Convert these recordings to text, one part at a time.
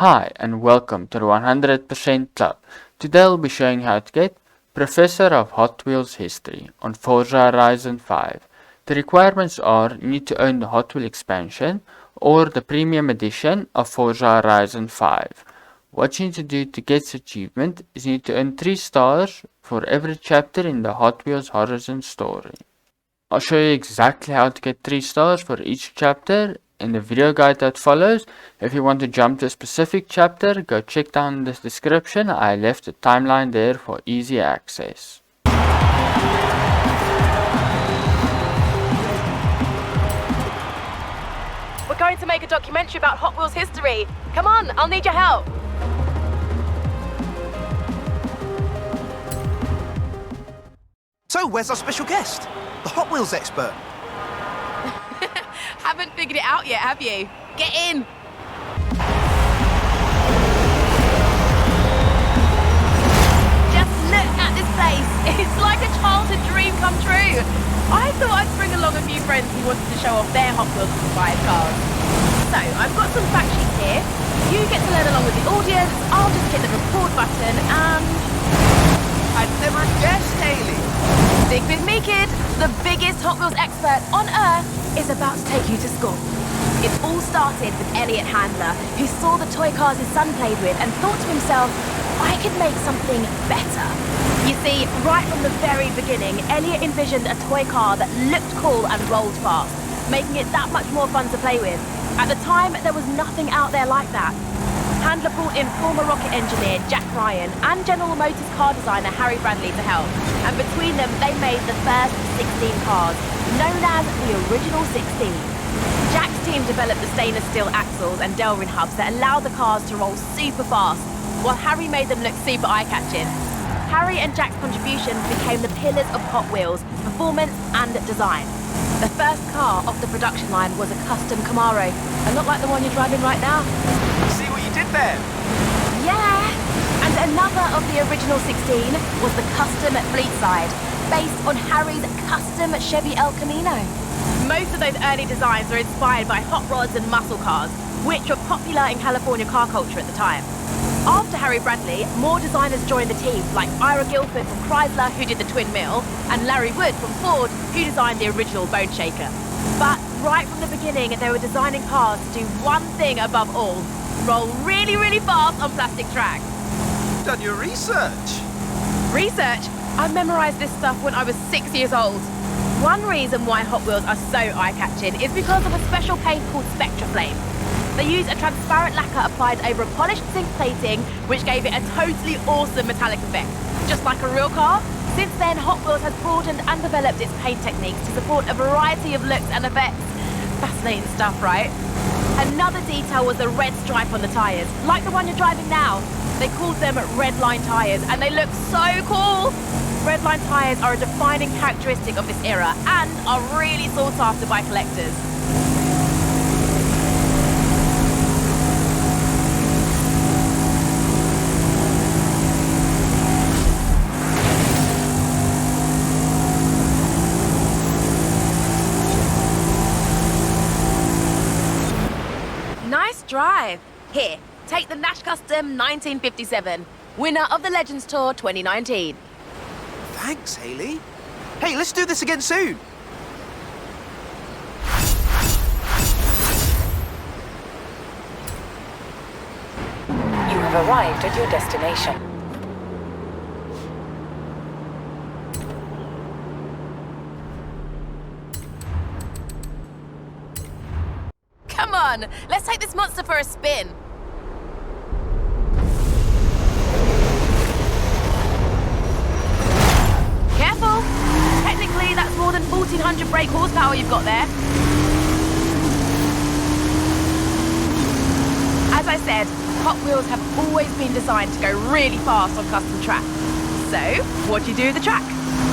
Hi and welcome to the 100% Club. Today I'll be showing how to get Professor of Hot Wheels History on Forza Horizon 5. The requirements are you need to own the Hot Wheel expansion or the premium edition of Forza Horizon 5. What you need to do to get this achievement is you need to earn 3 stars for every chapter in the Hot Wheels Horizon story. I'll show you exactly how to get 3 stars for each chapter in the video guide that follows. If you want to jump to a specific chapter, go check down in the description. I left the timeline there for easy access. We're going to make a documentary about Hot Wheels history. Come on, I'll need your help. So, where's our special guest? The Hot Wheels expert. Haven't figured it out yet, have you? Get in. Just look at this place. It's like a childhood dream come true. I thought I'd bring along a few friends who wanted to show off their Hot Wheels inspired cars. So, I've got some fact sheets here. You get to learn along with the audience. I'll just hit the record button and... I'd never guessed, Hayley. Stick with me, kid. The biggest Hot Wheels expert on Earth is about to take you to school. It all started with Elliot Handler, who saw the toy cars his son played with and thought to himself, I could make something better. You see, right from the very beginning, Elliot envisioned a toy car that looked cool and rolled fast, making it that much more fun to play with. At the time, there was nothing out there like that. Handler brought in former rocket engineer Jack Ryan and General Motors car designer Harry Bradley to help. And between them, they made the first 16 cars, known as the Original 16. Jack's team developed the stainless steel axles and Delrin hubs that allowed the cars to roll super fast, while Harry made them look super eye-catching. Harry and Jack's contribution became the pillars of Hot Wheels, performance and design. The first car off the production line was a custom Camaro, a lot like the one you're driving right now. See what you did there? Yeah! And another of the Original 16 was the custom Fleetside, based on Harry's custom Chevy El Camino. Most of those early designs were inspired by hot rods and muscle cars, which were popular in California car culture at the time. After Harry Bradley, more designers joined the team, like Ira Guilford from Chrysler, who did the Twin Mill, and Larry Wood from Ford, who designed the original Bone Shaker. But right from the beginning, they were designing cars to do one thing above all: roll really, really fast on plastic tracks. You've done your research. Research? I memorized this stuff when I was 6 years old. One reason why Hot Wheels are so eye-catching is because of a special paint called Spectra Flame. They use a transparent lacquer applied over a polished zinc plating, which gave it a totally awesome metallic effect. Just like a real car, since then Hot Wheels has broadened and developed its paint techniques to support a variety of looks and effects. Fascinating stuff, right? Another detail was the red stripe on the tyres, like the one you're driving now. They called them red line tyres, and they look so cool! Red line tyres are a defining characteristic of this era and are really sought after by collectors. Nice drive. Here, take the Nash Custom 1957, winner of the Legends Tour 2019. Thanks, Hayley. Hey, let's do this again soon. You have arrived at your destination. Come on, let's take this monster for a spin. Careful! Technically, that's more than 1,400 brake horsepower you've got there. As I said, Hot Wheels have always been designed to go really fast on custom tracks. So, what do you do with the track?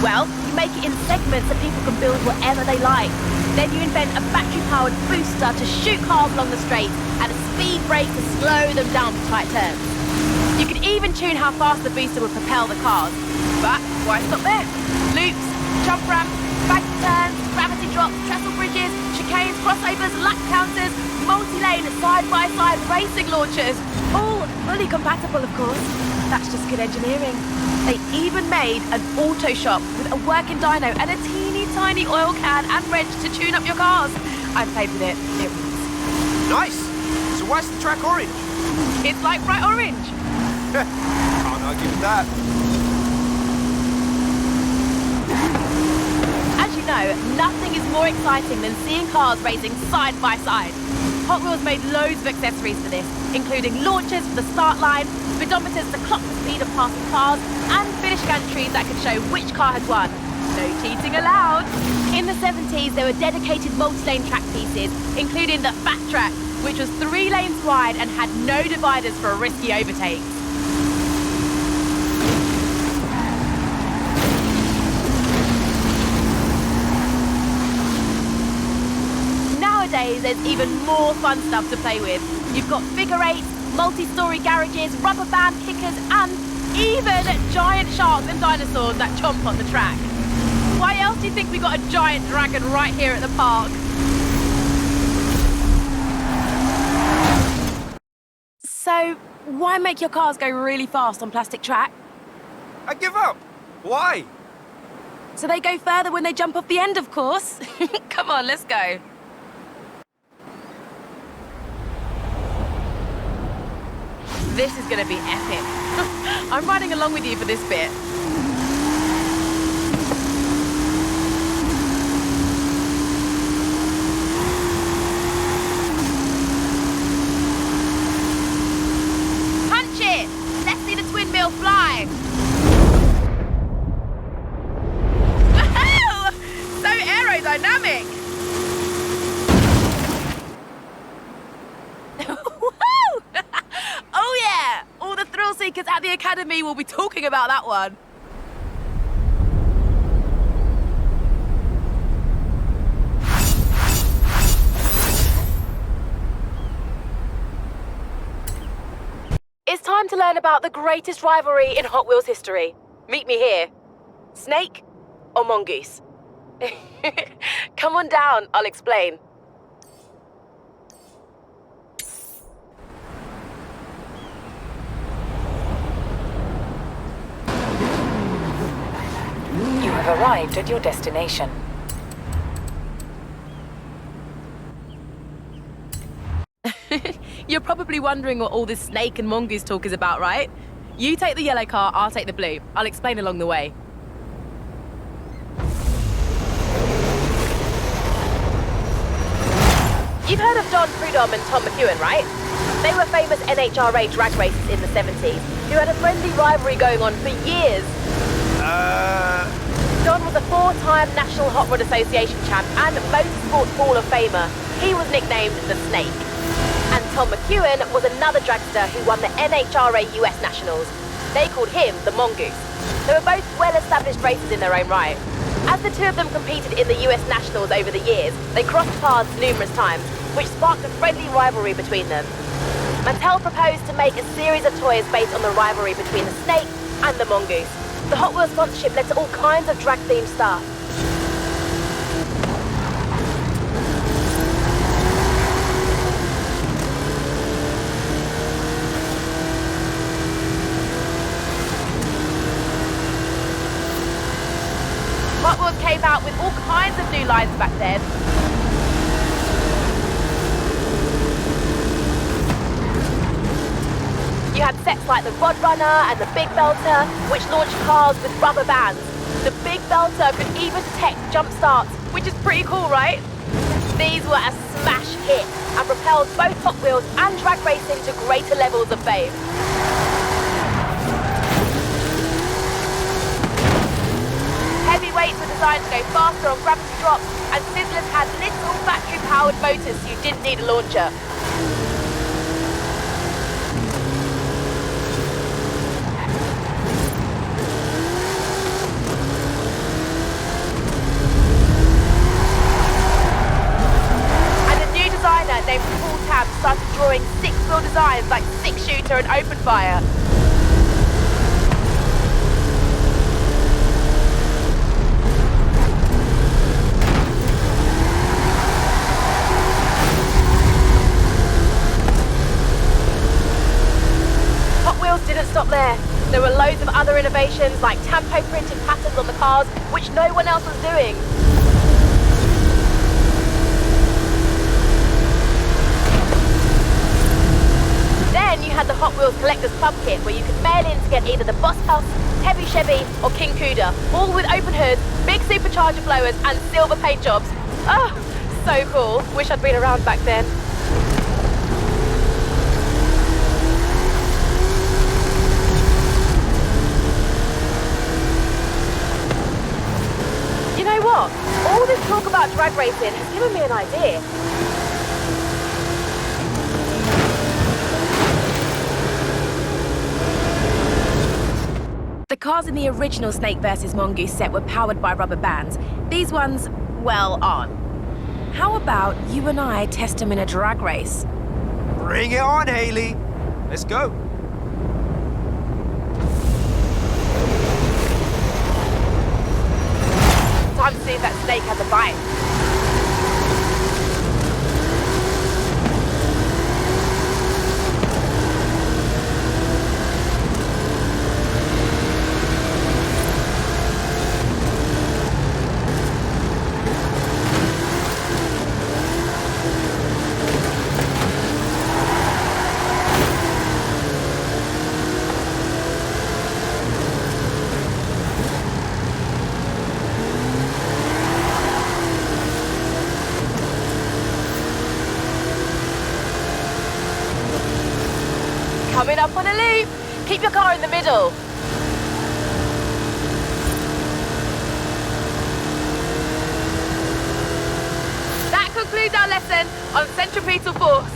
Well, you make it in segments that people can build whatever they like. Then you invent a battery-powered booster to shoot cars along the straight and a speed brake to slow them down for tight turns. You could even tune how fast the booster would propel the cars. But why stop there? Loops, jump ramps, bank turns, gravity drops, trestle bridges, chicanes, crossovers, lap counters, multi-lane, side-by-side racing launchers. All fully compatible, of course. That's just good engineering. They even made an auto shop with a working dyno and a teeny tiny oil can and wrench to tune up your cars. I played with it. It rules. Nice! So why's the track orange? It's like bright orange. Can't argue with that. As you know, nothing is more exciting than seeing cars racing side by side. Hot Wheels made loads of accessories for this, including launchers for the start line, speedometers to clock the speed of passing cars, and finish gantries that could show which car had won. No cheating allowed. In the 70s, there were dedicated multi-lane track pieces, including the Fat Track, which was 3 lanes wide and had no dividers for risky overtakes. Nowadays, there's even more fun stuff to play with. You've got figure eights, multi-story garages, rubber band kickers, and even giant sharks and dinosaurs that chomp on the track. Why else do you think we got a giant dragon right here at the park? So, why make your cars go really fast on plastic track? I give up. Why? So they go further when they jump off the end, of course. Come on, let's go. This is gonna be epic. I'm riding along with you for this bit. Punch it! Let's see the twin mill fly. Wow! So aerodynamic. Oh yeah! All the thrill seekers at the Academy will be talking about that one. It's time to learn about the greatest rivalry in Hot Wheels history. Meet me here. Snake or mongoose? Come on down, I'll explain. You have arrived at your destination. You're probably wondering what all this snake and mongoose talk is about, right? You take the yellow car, I'll take the blue. I'll explain along the way. You've heard of Don Prudhomme and Tom McEwen, right? They were famous NHRA drag racers in the 70s who had a friendly rivalry going on for years. Don was a 4-time National Hot Rod Association champ and Motorsport Hall of Famer. He was nicknamed the Snake. And Tom McEwen was another dragster who won the NHRA US Nationals. They called him the Mongoose. They were both well-established racers in their own right. As the two of them competed in the US Nationals over the years, they crossed paths numerous times, which sparked a friendly rivalry between them. Mattel proposed to make a series of toys based on the rivalry between the Snake and the Mongoose. The Hot Wheels sponsorship led to all kinds of drag-themed stuff. Hot Wheels came out with all kinds of new lines back then. You had sets like the Rod Runner and the Big Belter, which launched cars with rubber bands. The Big Belter could even detect jump starts, which is pretty cool, right? These were a smash hit and propelled both Hot Wheels and drag racing to greater levels of fame. Heavyweights were designed to go faster on gravity drops, and Sizzlers had little battery-powered motors so you didn't need a launcher. Named Paul Tab started drawing 6-wheel designs like 6-shooter and open fire. didn't stop there. There were loads of other innovations like tampo printed patterns on the cars, which no one else was doing. Then you had the Hot Wheels Collector's Club Kit, where you could mail in to get either the Boss House, Heavy Chevy, or King Cuda, all with open hoods, big supercharger blowers, and silver paint jobs. Oh, so cool. Wish I'd been around back then. You know what? All this talk about drag racing has given me an idea. The cars in the original Snake vs. Mongoose set were powered by rubber bands. These ones, well, aren't. How about you and I test them in a drag race? Bring it on, Hayley. Let's go. Time to see if that snake has a bite. Coming up on a loop. Keep your car in the middle. That concludes our lesson on centripetal force.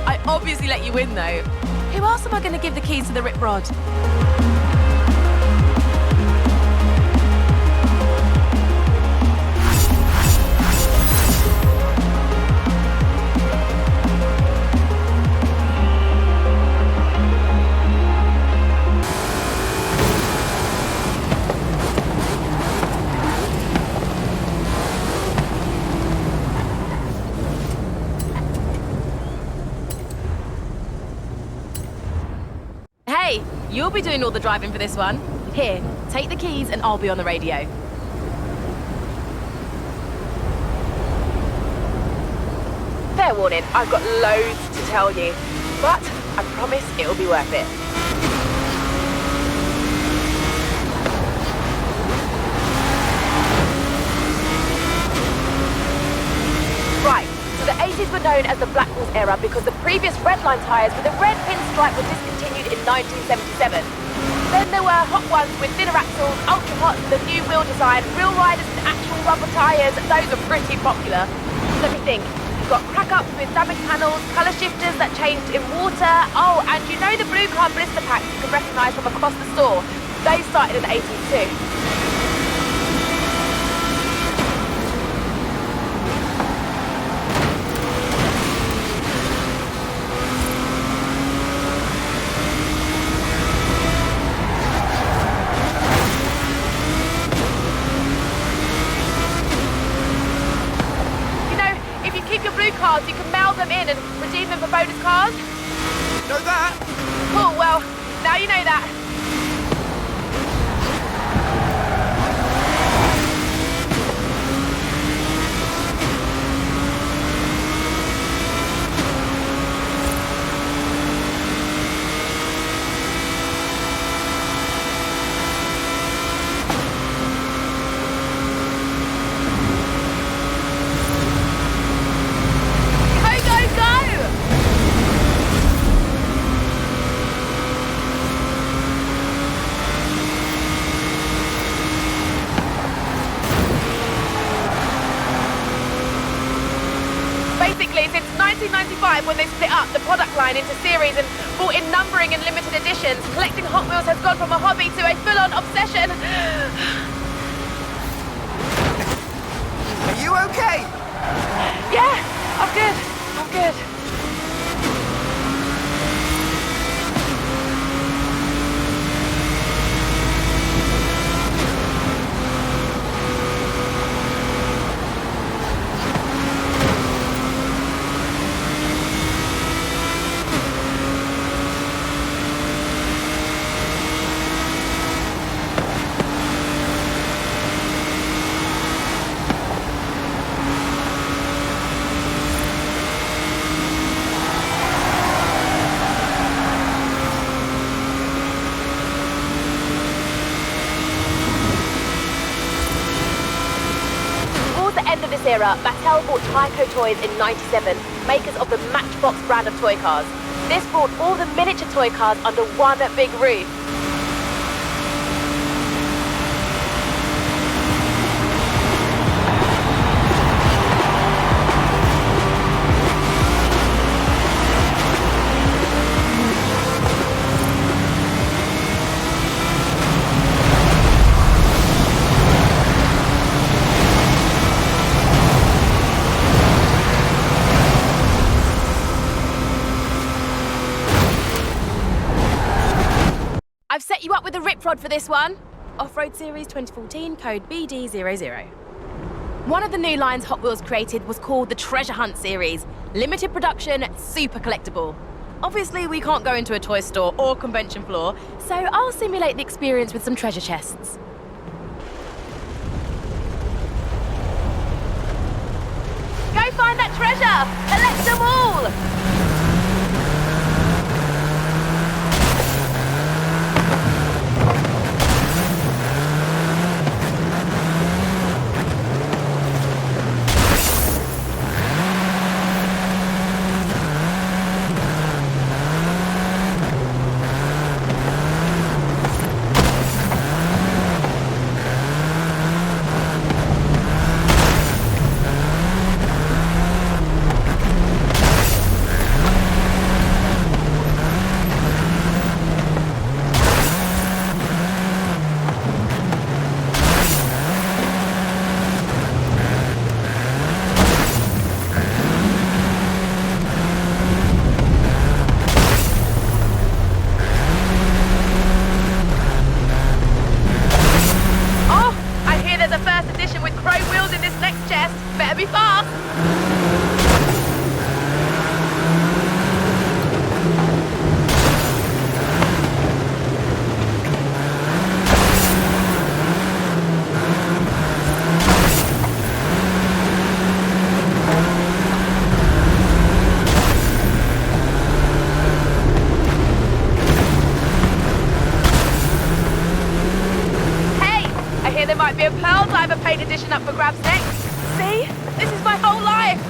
I obviously let you win, though. Who else am I going to give the keys to the rip rod? Hey, you'll be doing all the driving for this one. Here, take the keys and I'll be on the radio. Fair warning, I've got loads to tell you, but I promise it'll be worth it. Right, so the 80s were known as the Black Horse era because the previous redline tyres with a red pinstripe were discontinued in 1977. Then there were hot ones with thinner axles, ultra hot, the new wheel design, real riders with actual rubber tyres. Those are pretty popular. Let me think. You've got crack-ups with damaged panels, colour shifters that changed in water. Oh, and you know the blue card blister packs you can recognise from across the store? They started in the 80s too. Cars, you can mail them in and redeem them for bonus cars. Know that? Cool, well, now you know that. Basically, since 1995, when they split up the product line into series and brought in numbering and limited editions, collecting Hot Wheels has gone from a hobby to a full-on obsession. Force era, Mattel bought Tyco Toys in '97, makers of the Matchbox brand of toy cars. This brought all the miniature toy cars under one big roof. I've set you up with a rip rod for this one. Off-Road Series 2014, code BD00. One of the new lines Hot Wheels created was called the Treasure Hunt Series. Limited production, super collectible. Obviously, we can't go into a toy store or convention floor, so I'll simulate the experience with some treasure chests. Go find that treasure! Collect them all! Might be a Pearl Diver paint edition up for grabs next. See? This is my whole life!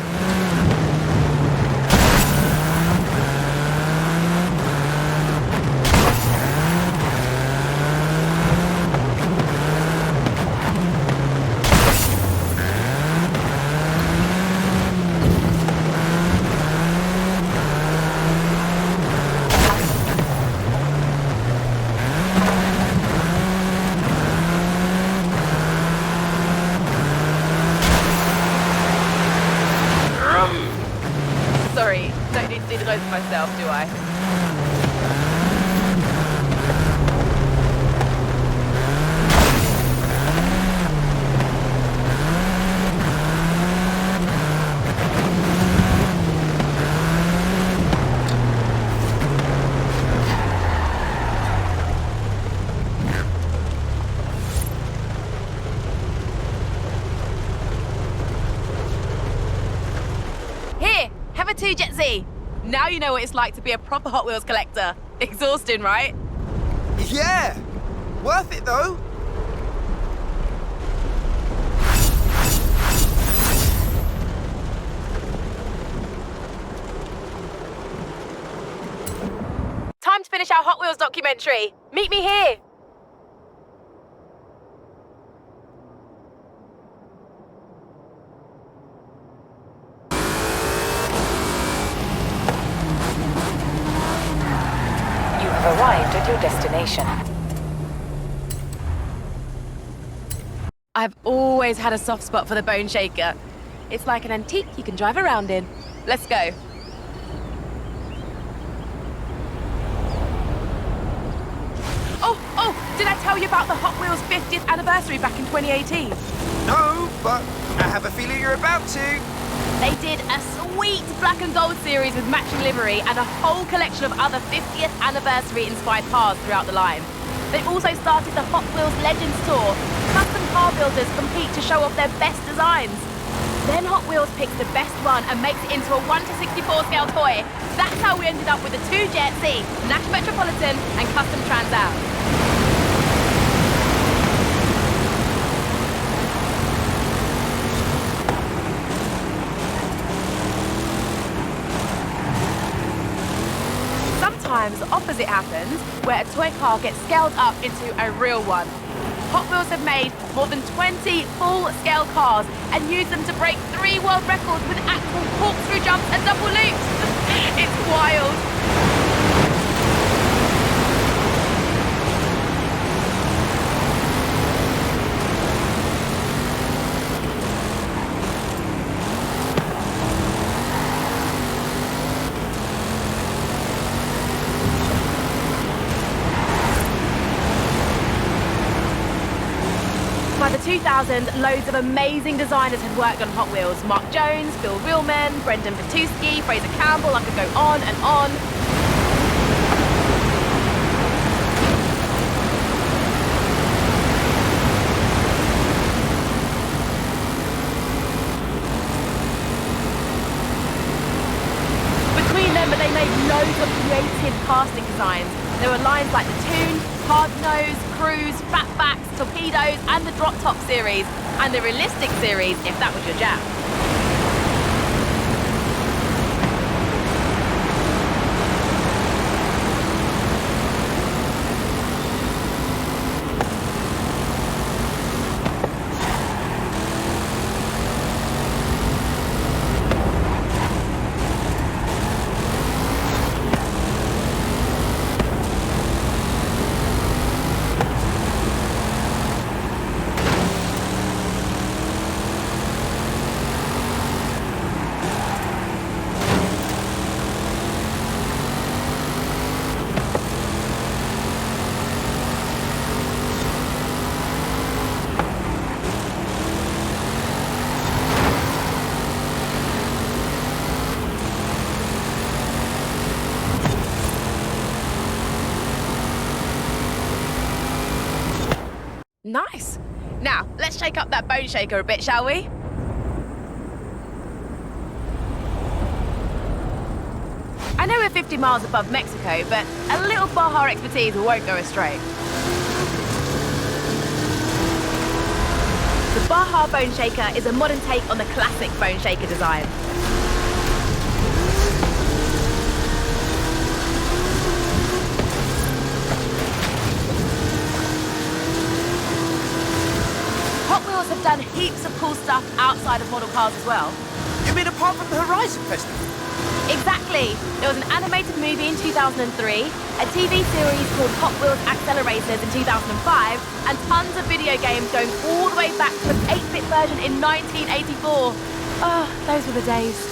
Sorry, don't need to do the roads myself, do I? Have a 2 Jet Z. Now you know what it's like to be a proper Hot Wheels collector. Exhausting, right? Yeah! Worth it, though. Time to finish our Hot Wheels documentary. Meet me here. Arrived at your destination. I've always had a soft spot for the Bone Shaker. It's like an antique you can drive around in. Let's go. Oh, did I tell you about the Hot Wheels 50th anniversary back in 2018? No, but I have a feeling you're about to. They did a sweet black and gold series with matching livery and a whole collection of other 50th anniversary inspired cars throughout the line. They also started the Hot Wheels Legends Tour. Custom car builders compete to show off their best designs. Then Hot Wheels picks the best one and makes it into a 1:64 scale toy. That's how we ended up with the 2 Jet Z, Nash Metropolitan and Custom Trans Am. opposite happens, where a toy car gets scaled up into a real one. Hot Wheels have made more than 20 full-scale cars and used them to break 3 world records with actual corkscrew jumps and double loops. It's wild. By the 2000s, loads of amazing designers had worked on Hot Wheels. Mark Jones, Bill Wheelman, Brendan Vatuski, Fraser Campbell, I could go on and on. Between them, they made loads of creative casting designs. There were lines like the Toon, Hard Nose, Cruise, Fatbacks, Torpedoes, and the Drop Top series, and the Realistic series, if that was your jam. Nice. Now, let's shake up that bone shaker a bit, shall we? I know we're 50 miles above Mexico, but a little Baja expertise won't go astray. The Baja Bone Shaker is a modern take on the classic Bone Shaker design. Hot Wheels have done heaps of cool stuff outside of model cars as well. You mean apart from the Horizon Festival? Exactly. There was an animated movie in 2003, a TV series called Hot Wheels Accelerators in 2005, and tons of video games going all the way back to an 8-bit version in 1984. Oh, those were the days.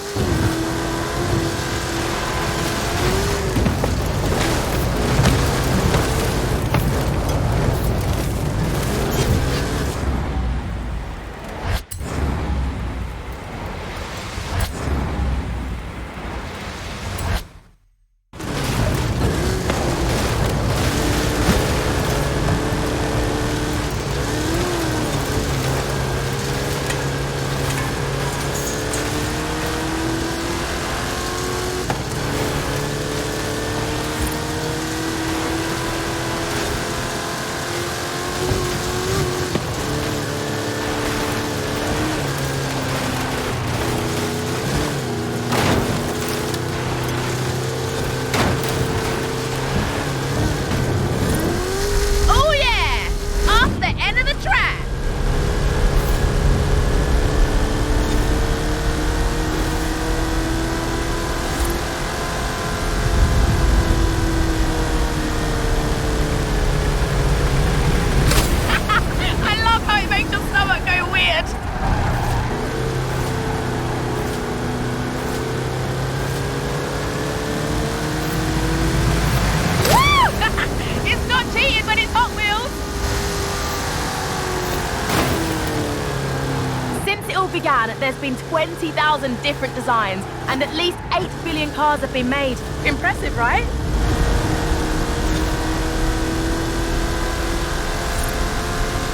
Began, there's been 20,000 different designs and at least 8 billion cars have been made. Impressive, right?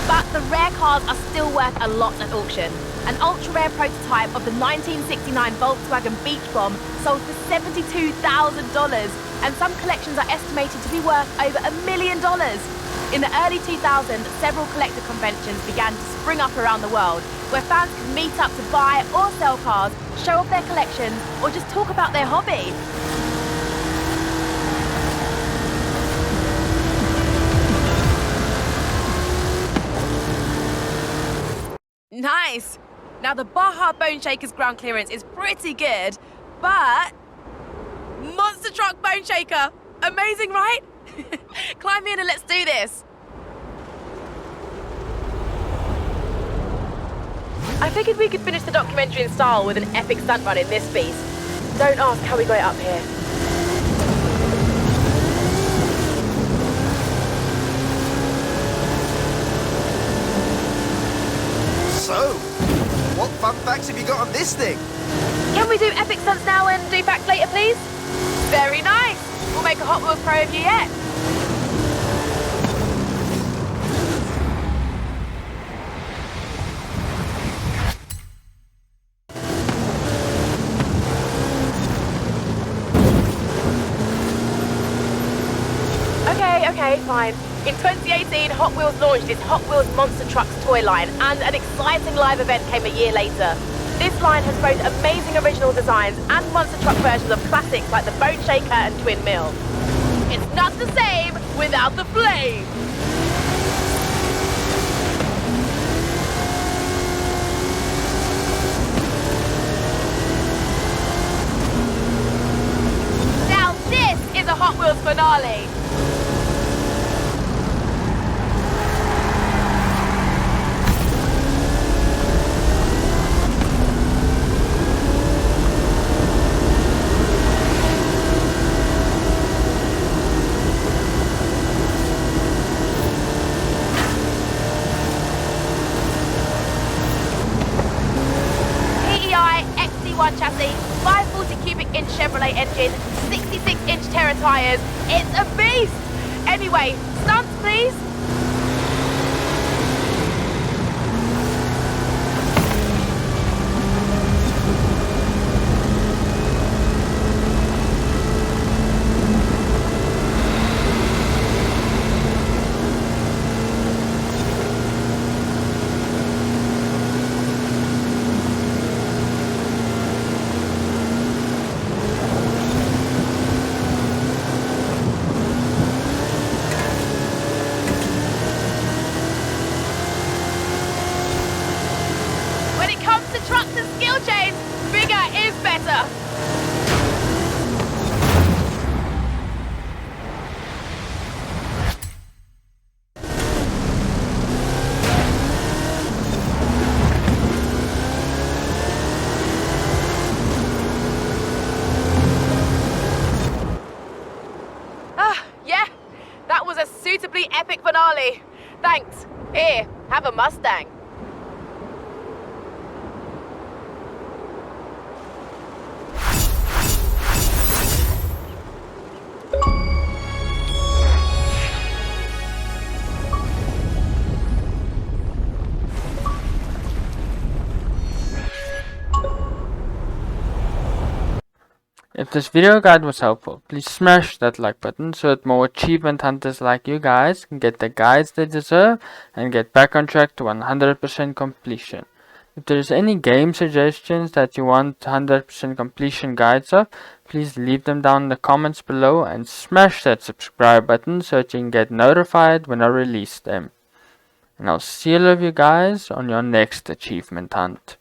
But the rare cars are still worth a lot at auction. An ultra-rare prototype of the 1969 Volkswagen Beach Bomb sold for $72,000, and some collections are estimated to be worth over $1 million. In the early 2000s, several collector conventions began to spring up around the world, where fans could meet up to buy or sell cars, show off their collections, or just talk about their hobby. Nice! Now the Baja Bone Shaker's ground clearance is pretty good, but... Monster Truck Bone Shaker! Amazing, right? Climb in and let's do this! I figured we could finish the documentary in style with an epic stunt run in this beast. Don't ask how we got it up here. So, what fun facts have you got on this thing? Can we do epic stunts now and do facts later, please? Very nice! We'll make a Hot Wheels pro of you yet. Okay, fine. In 2018, Hot Wheels launched its Hot Wheels Monster Trucks toy line, and an exciting live event came a year later. This line has both amazing original designs and monster truck versions of classics like the Bone Shaker and Twin Mill. It's not the same without the flame! Now this is a Hot Wheels finale! Chassis, 540 cubic inch Chevrolet engine, 66 inch Terra tyres. It's a beast! Anyway, stunts please! Trucks and skill chains, bigger is better. Yeah, that was a suitably epic finale. Thanks. Here, have a Mustang. If this video guide was helpful, please smash that like button so that more achievement hunters like you guys can get the guides they deserve and get back on track to 100% completion. If there is any game suggestions that you want 100% completion guides of, please leave them down in the comments below and smash that subscribe button so that you can get notified when I release them. And I'll see all of you guys on your next achievement hunt.